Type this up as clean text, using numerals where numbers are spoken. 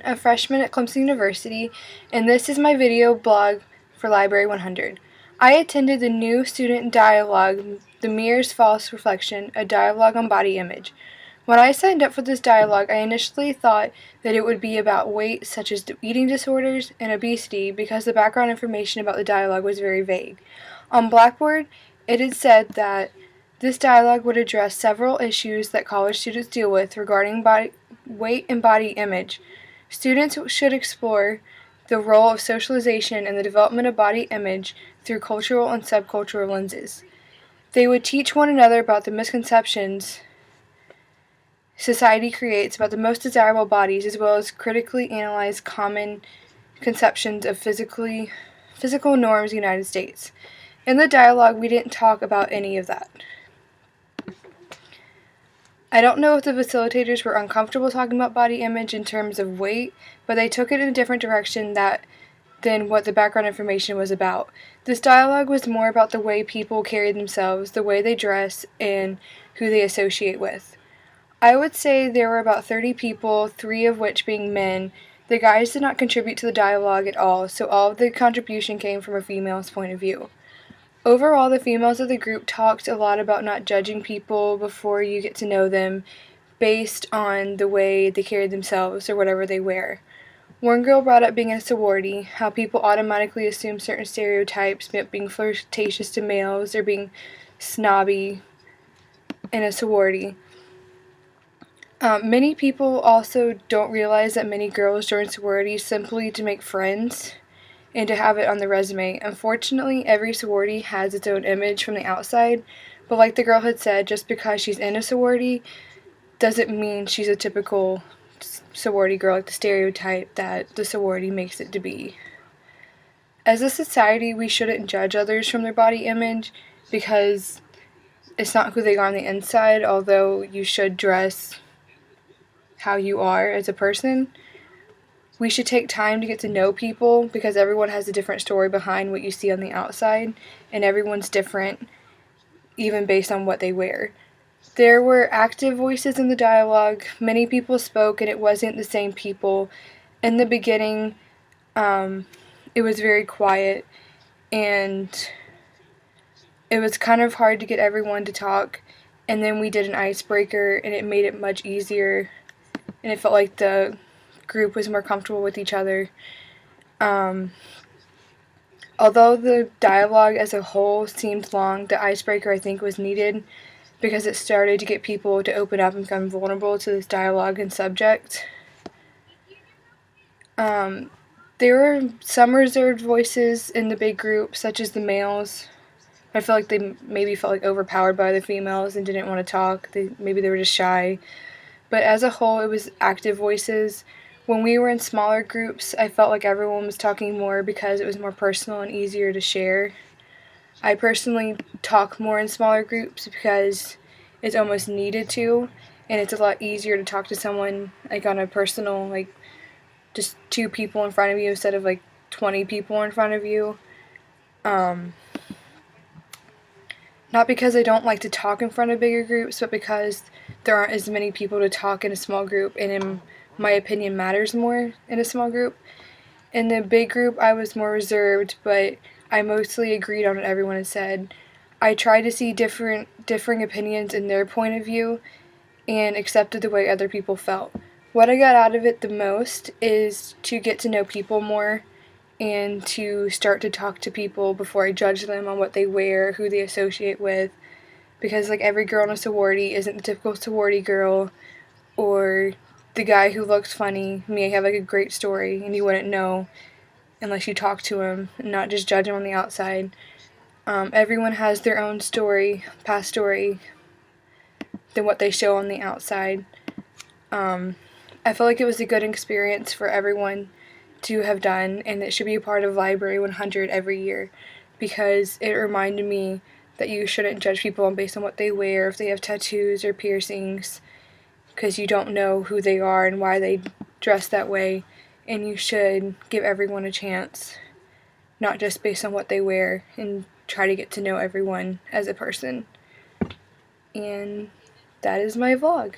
A freshman at Clemson University, and this is my video blog for Library 100. I attended the new student dialogue, The Mirror's False Reflection, a dialogue on body image. When I signed up for this dialogue, I initially thought that it would be about weight, such as eating disorders and obesity, because the background information about the dialogue was very vague. On Blackboard, it had said that this dialogue would address several issues that college students deal with regarding weight and body image. Students should explore the role of socialization in the development of body image through cultural and subcultural lenses. They would teach one another about the misconceptions society creates about the most desirable bodies, as well as critically analyze common conceptions of physical norms in the United States. In the dialogue, we didn't talk about any of that. I don't know if the facilitators were uncomfortable talking about body image in terms of weight, but they took it in a different direction than what the background information was about. This dialogue was more about the way people carry themselves, the way they dress, and who they associate with. I would say there were about 30 people, 3 of which being men. The guys did not contribute to the dialogue at all, so all of the contribution came from a female's point of view. Overall, the females of the group talked a lot about not judging people before you get to know them based on the way they carry themselves or whatever they wear. One girl brought up being in a sorority, how people automatically assume certain stereotypes, being flirtatious to males or being snobby in a sorority. Many people also don't realize that many girls join sororities simply to make friends and to have it on the resume. Unfortunately, every sorority has its own image from the outside, but like the girl had said, just because she's in a sorority doesn't mean she's a typical sorority girl, like the stereotype that the sorority makes it to be. As a society, we shouldn't judge others from their body image because it's not who they are on the inside, although you should dress how you are as a person. We should take time to get to know people because everyone has a different story behind what you see on the outside, and everyone's different even based on what they wear. There were active voices in the dialogue. Many people spoke, and it wasn't the same people. In the beginning, it was very quiet, and it was kind of hard to get everyone to talk, and then we did an icebreaker, and it made it much easier, and it felt like the group was more comfortable with each other. Although the dialogue as a whole seemed long, the icebreaker I think was needed because it started to get people to open up and become vulnerable to this dialogue and subject. There were some reserved voices in the big group, such as the males. I feel like they maybe felt like overpowered by the females and didn't want to talk. Maybe they were just shy. But as a whole, it was active voices. When we were in smaller groups, I felt like everyone was talking more because it was more personal and easier to share. I personally talk more in smaller groups because it's almost needed to, and it's a lot easier to talk to someone like on a personal, like just 2 people in front of you instead of like 20 people in front of you. Not because I don't like to talk in front of bigger groups, but because there aren't as many people to talk in a small group, and in my opinion matters more in a small group. In the big group, I was more reserved, but I mostly agreed on what everyone had said. I tried to see differing opinions in their point of view and accepted the way other people felt. What I got out of it the most is to get to know people more and to start to talk to people before I judge them on what they wear, who they associate with, because like every girl in a sorority isn't the typical sorority girl, or the guy who looks funny may have like a great story and you wouldn't know unless you talk to him and not just judge him on the outside. Everyone has their own story, past story, than what they show on the outside. I feel like it was a good experience for everyone to have done, and it should be a part of Library 100 every year because it reminded me that you shouldn't judge people based on what they wear, if they have tattoos or piercings, because you don't know who they are and why they dress that way, and you should give everyone a chance, not just based on what they wear, and try to get to know everyone as a person. And that is my vlog.